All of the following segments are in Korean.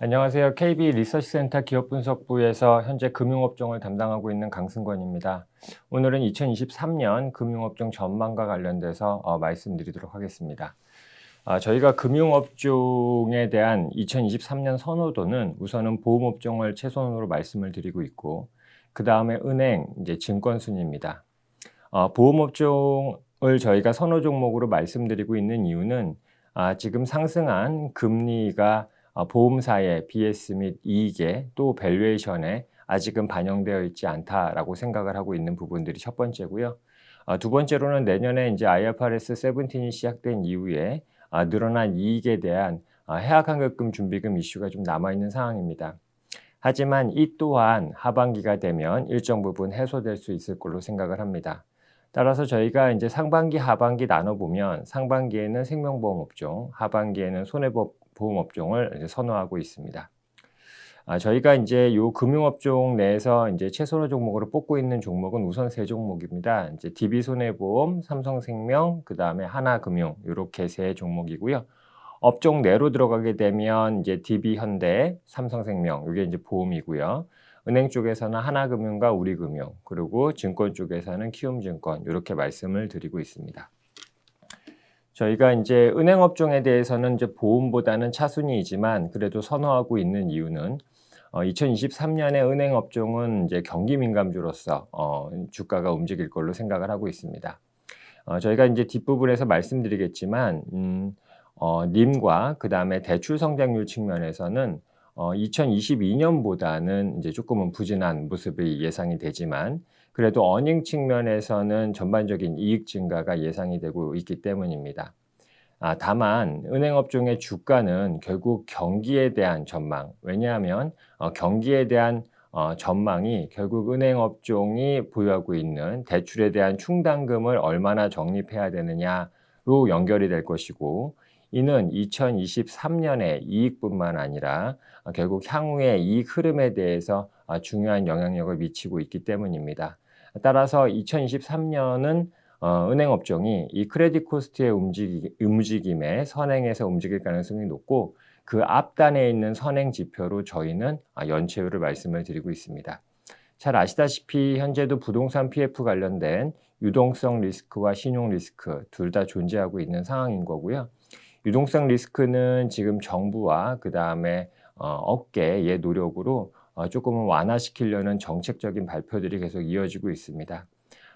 안녕하세요. KB 리서치센터 기업분석부에서 현재 금융업종을 담당하고 있는 강승권입니다. 오늘은 2023년 금융업종 전망과 관련돼서 말씀드리도록 하겠습니다. 저희가 금융업종에 대한 2023년 선호도는 우선은 보험업종을 최선으로 말씀을 드리고 있고, 그 다음에 은행, 이제 증권 순입니다. 보험업종을 저희가 선호 종목으로 말씀드리고 있는 이유는 지금 상승한 금리가 보험사의 BS 및 이익에 또 밸류에이션에 아직은 반영되어 있지 않다라고 생각을 하고 있는 부분들이 첫 번째고요. 두 번째로는 내년에 이제 IFRS 17이 시작된 이후에 늘어난 이익에 대한 해약환급금 준비금 이슈가 좀 남아있는 상황입니다. 하지만 이 또한 하반기가 되면 일정 부분 해소될 수 있을 걸로 생각을 합니다. 따라서 저희가 이제 상반기, 하반기 나눠보면 상반기에는 생명보험 업종, 하반기에는 손해보험 업종을 이제 선호하고 있습니다. 저희가 이제 요 금융업종 내에서 이제 최선호 종목으로 뽑고 있는 종목은 우선 세 종목입니다. 이제 DB손해보험, 삼성생명, 그 다음에 하나금융 이렇게 세 종목이고요. 업종 내로 들어가게 되면 이제 DB현대, 삼성생명 이게 이제 보험이고요. 은행 쪽에서는 하나금융과 우리금융, 그리고 증권 쪽에서는 키움증권 이렇게 말씀을 드리고 있습니다. 저희가 이제 은행 업종에 대해서는 이제 보험보다는 차순위이지만 그래도 선호하고 있는 이유는 2023년에 은행 업종은 이제 경기 민감주로서 주가가 움직일 걸로 생각을 하고 있습니다. 저희가 이제 뒷부분에서 말씀드리겠지만 NIM과 그 다음에 대출 성장률 측면에서는 2022년보다는 이제 조금은 부진한 모습이 예상이 되지만 그래도 어닝 측면에서는 전반적인 이익 증가가 예상이 되고 있기 때문입니다. 다만 은행업종의 주가는 결국 경기에 대한 전망, 왜냐하면 경기에 대한 전망이 결국 은행업종이 보유하고 있는 대출에 대한 충당금을 얼마나 적립해야 되느냐로 연결이 될 것이고, 이는 2023년의 이익뿐만 아니라 결국 향후의 이익 흐름에 대해서 중요한 영향력을 미치고 있기 때문입니다. 따라서 2023년은 은행업종이 이 크레딧 코스트의 움직임에 선행해서 움직일 가능성이 높고, 그 앞단에 있는 선행 지표로 저희는 연체율을 말씀을 드리고 있습니다. 잘 아시다시피 현재도 부동산 PF 관련된 유동성 리스크와 신용 리스크 둘 다 존재하고 있는 상황인 거고요. 유동성 리스크는 지금 정부와 그 다음에 업계의 노력으로 조금은 완화시키려는 정책적인 발표들이 계속 이어지고 있습니다.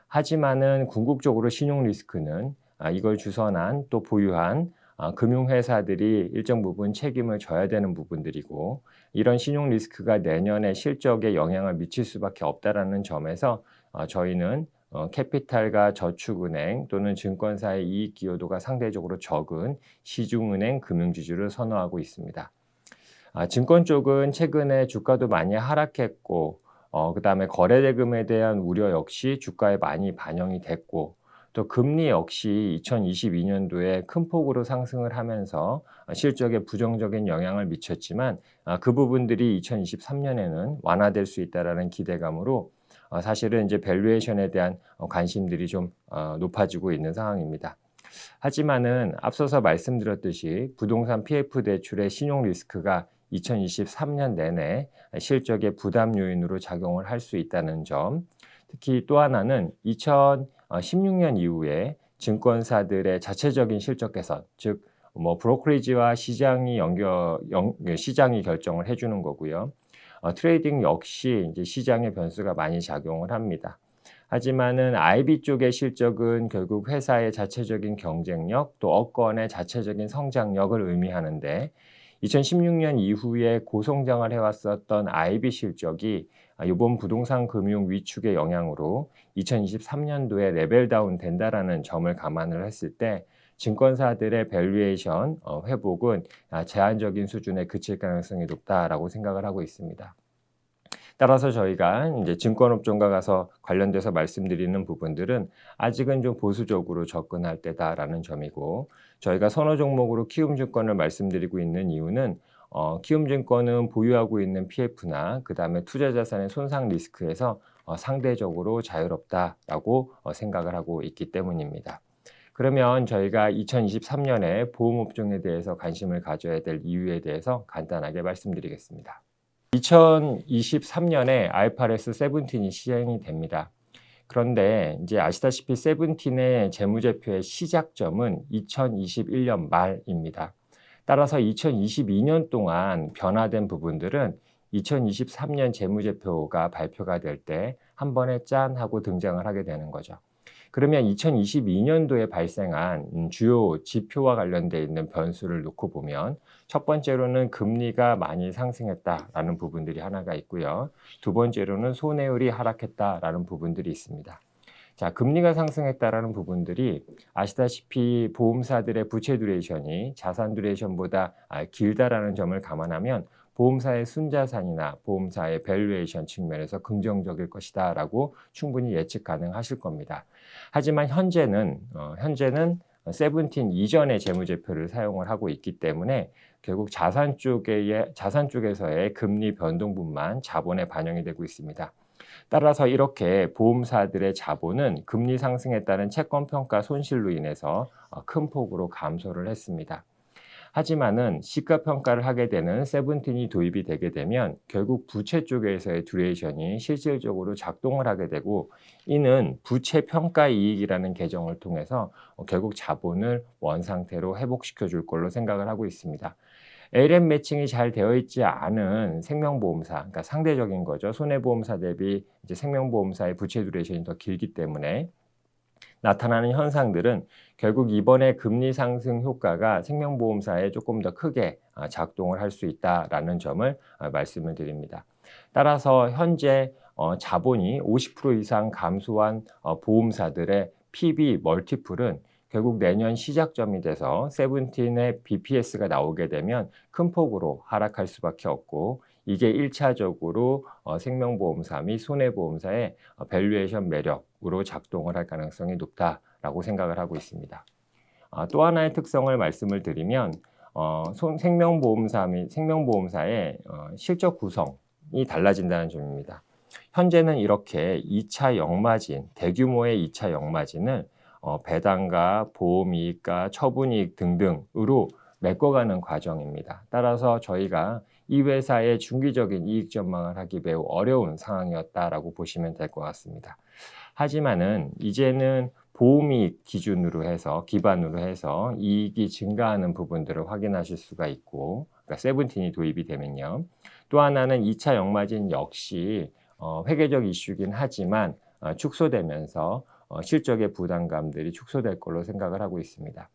하지만은 궁극적으로 신용 리스크는 이걸 주선한 또 보유한 금융회사들이 일정 부분 책임을 져야 되는 부분들이고, 이런 신용 리스크가 내년에 실적에 영향을 미칠 수밖에 없다라는 점에서 저희는 캐피탈과 저축은행 또는 증권사의 이익 기여도가 상대적으로 적은 시중은행 금융지주를 선호하고 있습니다. 증권 쪽은 최근에 주가도 많이 하락했고, 그 다음에 거래대금에 대한 우려 역시 주가에 많이 반영이 됐고, 또 금리 역시 2022년도에 큰 폭으로 상승을 하면서 실적에 부정적인 영향을 미쳤지만 그 부분들이 2023년에는 완화될 수 있다라는 기대감으로 사실은 이제 밸류에이션에 대한 관심들이 좀 높아지고 있는 상황입니다. 하지만은 앞서서 말씀드렸듯이 부동산 PF 대출의 신용 리스크가 2023년 내내 실적의 부담 요인으로 작용을 할 수 있다는 점, 특히 또 하나는 2016년 이후에 증권사들의 자체적인 실적 개선, 즉 브로커리지와 시장이 결정을 해주는 거고요. 트레이딩 역시 이제 시장의 변수가 많이 작용을 합니다. 하지만은 IB 쪽의 실적은 결국 회사의 자체적인 경쟁력 또 업권의 자체적인 성장력을 의미하는데, 2016년 이후에 고성장을 해왔었던 IB 실적이 이번 부동산 금융 위축의 영향으로 2023년도에 레벨 다운 된다라는 점을 감안을 했을 때 증권사들의 밸류에이션 회복은 제한적인 수준에 그칠 가능성이 높다라고 생각을 하고 있습니다. 따라서 저희가 이제 증권업종과 가서 관련돼서 말씀드리는 부분들은 아직은 좀 보수적으로 접근할 때다라는 점이고, 저희가 선호 종목으로 키움증권을 말씀드리고 있는 이유는 키움증권은 보유하고 있는 PF나 그 다음에 투자자산의 손상 리스크에서 상대적으로 자유롭다라고 생각을 하고 있기 때문입니다. 그러면 저희가 2023년에 보험업종에 대해서 관심을 가져야 될 이유에 대해서 간단하게 말씀드리겠습니다. 2023년에 IFRS 17이 시행이 됩니다. 그런데 이제 아시다시피 세븐틴의 재무제표의 시작점은 2021년 말입니다. 따라서 2022년 동안 변화된 부분들은 2023년 재무제표가 발표가 될 때 한 번에 짠 하고 등장을 하게 되는 거죠. 그러면 2022년도에 발생한 주요 지표와 관련되어 있는 변수를 놓고 보면 첫 번째로는 금리가 많이 상승했다라는 부분들이 하나가 있고요. 두 번째로는 손해율이 하락했다라는 부분들이 있습니다. 자, 금리가 상승했다라는 부분들이 아시다시피 보험사들의 부채 듀레이션이 자산 듀레이션보다 길다라는 점을 감안하면 보험사의 순자산이나 보험사의 밸류에이션 측면에서 긍정적일 것이다라고 충분히 예측 가능하실 겁니다. 하지만 현재는 세븐틴 이전의 재무제표를 사용을 하고 있기 때문에 결국 자산 쪽에서의 금리 변동분만 자본에 반영이 되고 있습니다. 따라서 이렇게 보험사들의 자본은 금리 상승에 따른 채권평가 손실로 인해서 큰 폭으로 감소를 했습니다. 하지만은 시가평가를 하게 되는 세븐틴이 도입이 되게 되면 결국 부채 쪽에서의 듀레이션이 실질적으로 작동을 하게 되고, 이는 부채 평가 이익이라는 계정을 통해서 결국 자본을 원상태로 회복시켜 줄 걸로 생각을 하고 있습니다. ALM 매칭이 잘 되어 있지 않은 생명보험사, 그러니까 상대적인 거죠. 손해보험사 대비 이제 생명보험사의 부채 듀레이션이 더 길기 때문에 나타나는 현상들은 결국 이번에 금리 상승 효과가 생명보험사에 조금 더 크게 작동을 할 수 있다라는 점을 말씀을 드립니다. 따라서 현재 자본이 50% 이상 감소한 보험사들의 PB 멀티플은 결국 내년 시작점이 돼서 세븐틴의 BPS가 나오게 되면 큰 폭으로 하락할 수밖에 없고, 이게 1차적으로 생명보험사 및 손해보험사의 밸류에이션 매력으로 작동을 할 가능성이 높다라고 생각을 하고 있습니다. 또 하나의 특성을 말씀을 드리면 생명보험사 및 생명보험사의 실적 구성이 달라진다는 점입니다. 현재는 이렇게 2차 역마진, 대규모의 2차 역마진을 배당과 보험이익과 처분이익 등등으로 메꿔가는 과정입니다. 따라서 저희가 이 회사의 중기적인 이익 전망을 하기 매우 어려운 상황이었다라고 보시면 될 것 같습니다. 하지만은 이제는 보험이익 기반으로 해서 이익이 증가하는 부분들을 확인하실 수가 있고, 그러니까 세븐틴이 도입이 되면요. 또 하나는 2차 역마진 역시 회계적 이슈긴 하지만 축소되면서 실적의 부담감들이 축소될 걸로 생각을 하고 있습니다.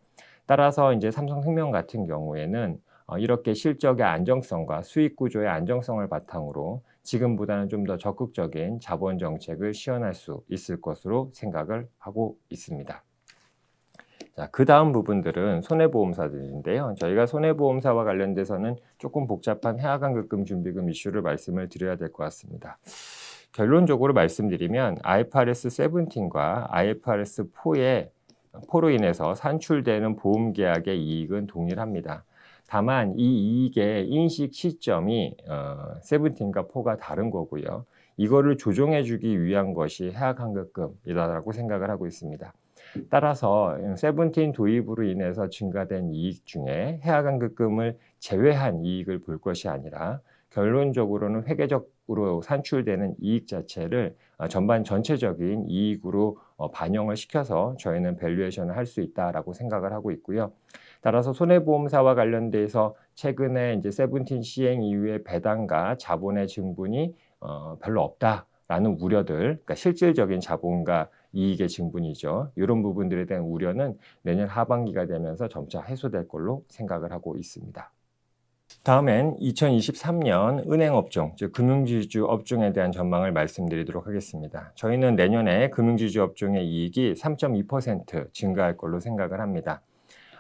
따라서 이제 삼성생명 같은 경우에는 이렇게 실적의 안정성과 수익 구조의 안정성을 바탕으로 지금보다는 좀 더 적극적인 자본 정책을 시현할 수 있을 것으로 생각을 하고 있습니다. 자, 그 다음 부분들은 손해보험사들인데요. 저희가 손해보험사와 관련돼서는 조금 복잡한 해약환급금 준비금 이슈를 말씀을 드려야 될 것 같습니다. 결론적으로 말씀드리면 IFRS 17과 IFRS 4로 인해서 산출되는 보험계약의 이익은 동일합니다. 다만 이 이익의 인식 시점이 세븐틴과 4가 다른 거고요. 이거를 조정해 주기 위한 것이 해약환급금이라고 생각을 하고 있습니다. 따라서 세븐틴 도입으로 인해서 증가된 이익 중에 해약환급금을 제외한 이익을 볼 것이 아니라 결론적으로는 회계적으로 산출되는 이익 자체를 전체적인 이익으로 반영을 시켜서 저희는 밸류에이션을 할 수 있다라고 생각을 하고 있고요. 따라서 손해보험사와 관련돼서 최근에 이제 세븐틴 시행 이후에 배당과 자본의 증분이 별로 없다라는 우려들, 그러니까 실질적인 자본과 이익의 증분이죠. 이런 부분들에 대한 우려는 내년 하반기가 되면서 점차 해소될 걸로 생각을 하고 있습니다. 다음엔 2023년 은행업종, 즉 금융지주 업종에 대한 전망을 말씀드리도록 하겠습니다. 저희는 내년에 금융지주 업종의 이익이 3.2% 증가할 걸로 생각을 합니다.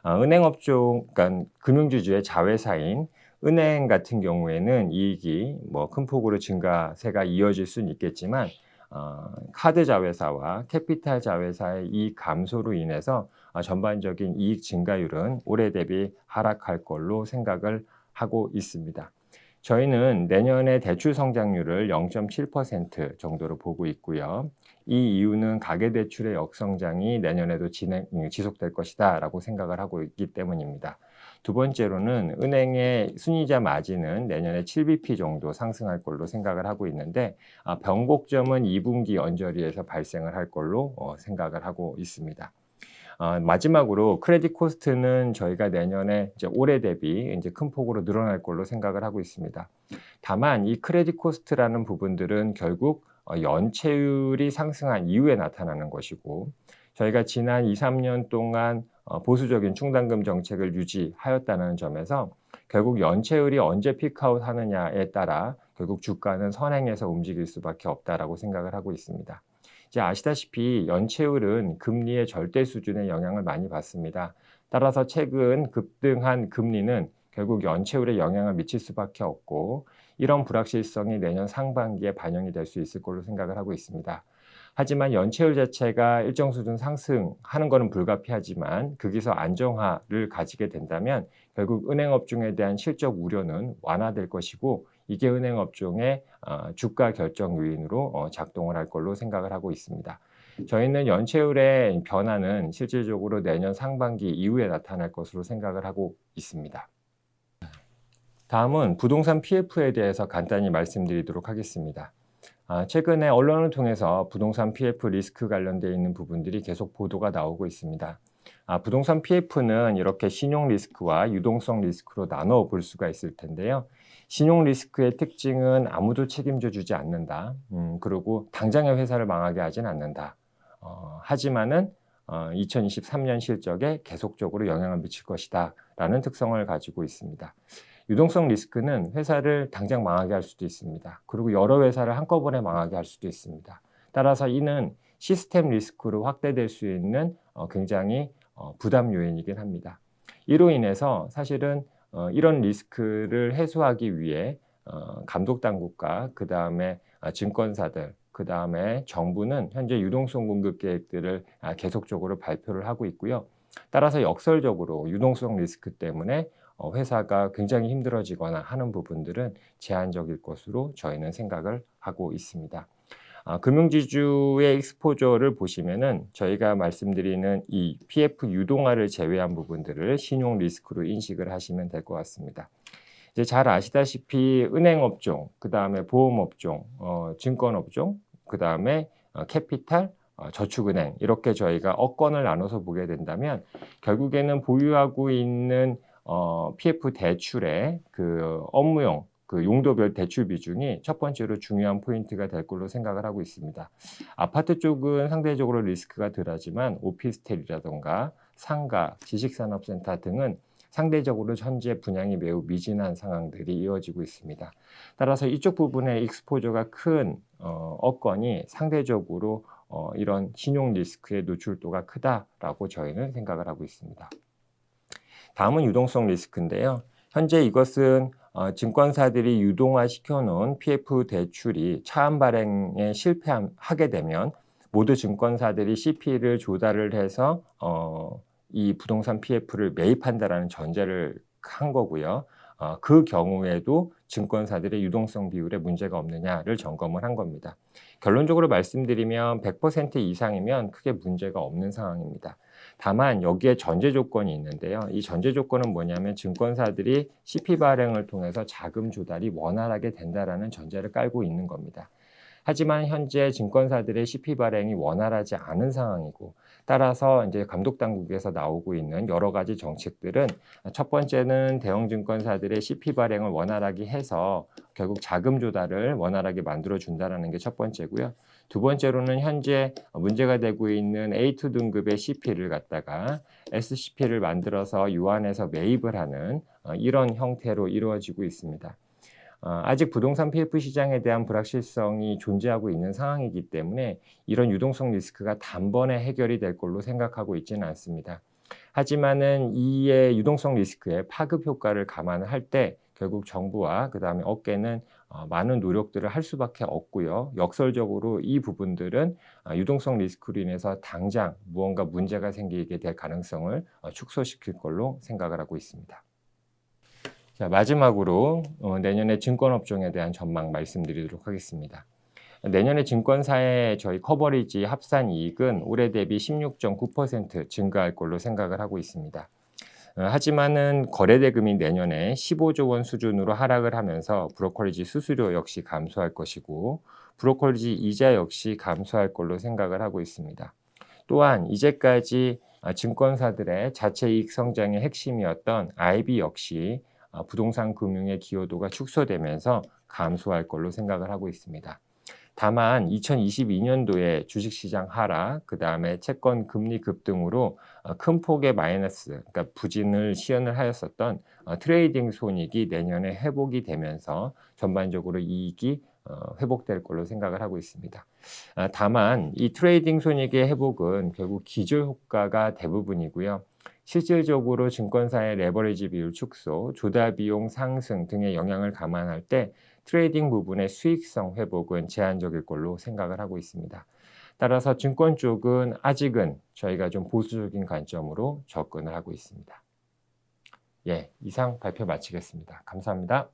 은행업종, 그러니까 금융지주의 자회사인 은행 같은 경우에는 이익이 큰 폭으로 증가세가 이어질 수는 있겠지만 카드 자회사와 캐피탈 자회사의 이익 감소로 인해서 전반적인 이익 증가율은 올해 대비 하락할 걸로 생각을 하고 있습니다. 저희는 내년에 대출 성장률을 0.7% 정도로 보고 있고요. 이 이유는 가계대출의 역성장이 내년에도 지속될 것이다라고 생각을 하고 있기 때문입니다. 두 번째로는 은행의 순이자 마진은 내년에 7bp 정도 상승할 걸로 생각을 하고 있는데 변곡점은 2분기 언저리에서 발생을 할 걸로 생각을 하고 있습니다. 마지막으로 크레딧 코스트는 저희가 내년에 이제 올해 대비 이제 큰 폭으로 늘어날 걸로 생각을 하고 있습니다. 다만 이 크레딧 코스트라는 부분들은 결국 연체율이 상승한 이후에 나타나는 것이고 저희가 지난 2-3년 동안 보수적인 충당금 정책을 유지하였다는 점에서 결국 연체율이 언제 피크아웃 하느냐에 따라 결국 주가는 선행해서 움직일 수밖에 없다라고 생각을 하고 있습니다. 이제 아시다시피 연체율은 금리의 절대 수준에 영향을 많이 받습니다. 따라서 최근 급등한 금리는 결국 연체율에 영향을 미칠 수밖에 없고 이런 불확실성이 내년 상반기에 반영이 될 수 있을 걸로 생각을 하고 있습니다. 하지만 연체율 자체가 일정 수준 상승하는 것은 불가피하지만 거기서 안정화를 가지게 된다면 결국 은행업종에 대한 실적 우려는 완화될 것이고 이게 은행업종의 주가 결정 요인으로 작동을 할 걸로 생각을 하고 있습니다. 저희는 연체율의 변화는 실질적으로 내년 상반기 이후에 나타날 것으로 생각을 하고 있습니다. 다음은 부동산 PF에 대해서 간단히 말씀드리도록 하겠습니다. 최근에 언론을 통해서 부동산 PF 리스크 관련되어 있는 부분들이 계속 보도가 나오고 있습니다. 부동산 PF는 이렇게 신용 리스크와 유동성 리스크로 나눠 볼 수가 있을 텐데요. 신용 리스크의 특징은 아무도 책임져 주지 않는다. 그리고 당장의 회사를 망하게 하진 않는다. 하지만은 2023년 실적에 계속적으로 영향을 미칠 것이다 라는 특성을 가지고 있습니다. 유동성 리스크는 회사를 당장 망하게 할 수도 있습니다. 그리고 여러 회사를 한꺼번에 망하게 할 수도 있습니다. 따라서 이는 시스템 리스크로 확대될 수 있는 굉장히 부담 요인이긴 합니다. 이로 인해서 사실은 이런 리스크를 해소하기 위해 감독당국과 그 다음에 증권사들, 그 다음에 정부는 현재 유동성 공급 계획들을 계속적으로 발표를 하고 있고요. 따라서 역설적으로 유동성 리스크 때문에 회사가 굉장히 힘들어지거나 하는 부분들은 제한적일 것으로 저희는 생각을 하고 있습니다. 금융지주의 익스포저를 보시면은 저희가 말씀드리는 이 PF 유동화를 제외한 부분들을 신용 리스크로 인식을 하시면 될 것 같습니다. 이제 잘 아시다시피 은행업종, 그 다음에 보험업종, 증권업종, 그 다음에 캐피탈, 저축은행 이렇게 저희가 업권을 나눠서 보게 된다면 결국에는 보유하고 있는 PF 대출의 그 업무용 그 용도별 대출 비중이 첫 번째로 중요한 포인트가 될 걸로 생각을 하고 있습니다. 아파트 쪽은 상대적으로 리스크가 덜하지만 오피스텔이라던가 상가, 지식산업센터 등은 상대적으로 현재 분양이 매우 미진한 상황들이 이어지고 있습니다. 따라서 이쪽 부분의 익스포저가 큰 업권이 상대적으로 이런 신용 리스크의 노출도가 크다라고 저희는 생각을 하고 있습니다. 다음은 유동성 리스크인데요. 현재 이것은 증권사들이 유동화 시켜놓은 PF 대출이 차압 발행에 실패하게 되면 모두 증권사들이 CP를 조달을 해서 이 부동산 PF를 매입한다라는 전제를 한 거고요. 그 경우에도 증권사들의 유동성 비율에 문제가 없느냐를 점검을 한 겁니다. 결론적으로 말씀드리면 100% 이상이면 크게 문제가 없는 상황입니다. 다만 여기에 전제 조건이 있는데요. 이 전제 조건은 뭐냐면 증권사들이 CP 발행을 통해서 자금 조달이 원활하게 된다라는 전제를 깔고 있는 겁니다. 하지만 현재 증권사들의 CP 발행이 원활하지 않은 상황이고 따라서 이제 감독당국에서 나오고 있는 여러 가지 정책들은 첫 번째는 대형 증권사들의 CP 발행을 원활하게 해서 결국 자금 조달을 원활하게 만들어 준다는 게 첫 번째고요. 두 번째로는 현재 문제가 되고 있는 A2 등급의 CP를 갖다가 SCP를 만들어서 유한해서 매입을 하는 이런 형태로 이루어지고 있습니다. 아직 부동산 PF 시장에 대한 불확실성이 존재하고 있는 상황이기 때문에 이런 유동성 리스크가 단번에 해결이 될 걸로 생각하고 있지는 않습니다. 하지만은 이의 유동성 리스크의 파급 효과를 감안할 때 결국 정부와 그 다음에 업계는 많은 노력들을 할 수밖에 없고요. 역설적으로 이 부분들은 유동성 리스크로 인해서 당장 무언가 문제가 생기게 될 가능성을 축소시킬 걸로 생각을 하고 있습니다. 자, 마지막으로 내년에 증권업종에 대한 전망 말씀드리도록 하겠습니다. 내년에 증권사의 저희 커버리지 합산 이익은 올해 대비 16.9% 증가할 걸로 생각을 하고 있습니다. 하지만은 거래 대금이 내년에 15조 원 수준으로 하락을 하면서 브로커리지 수수료 역시 감소할 것이고 브로커리지 이자 역시 감소할 걸로 생각을 하고 있습니다. 또한 이제까지 증권사들의 자체 이익 성장의 핵심이었던 IB 역시 부동산 금융의 기여도가 축소되면서 감소할 걸로 생각을 하고 있습니다. 다만 2022년도에 주식시장 하락, 그 다음에 채권 금리 급등으로 큰 폭의 마이너스, 그러니까 부진을 시현을 하였었던 트레이딩 손익이 내년에 회복이 되면서 전반적으로 이익이 회복될 걸로 생각을 하고 있습니다. 다만 이 트레이딩 손익의 회복은 결국 기저효과가 대부분이고요. 실질적으로 증권사의 레버리지 비율 축소, 조달 비용 상승 등의 영향을 감안할 때 트레이딩 부분의 수익성 회복은 제한적일 걸로 생각을 하고 있습니다. 따라서 증권 쪽은 아직은 저희가 좀 보수적인 관점으로 접근을 하고 있습니다. 예, 이상 발표 마치겠습니다. 감사합니다.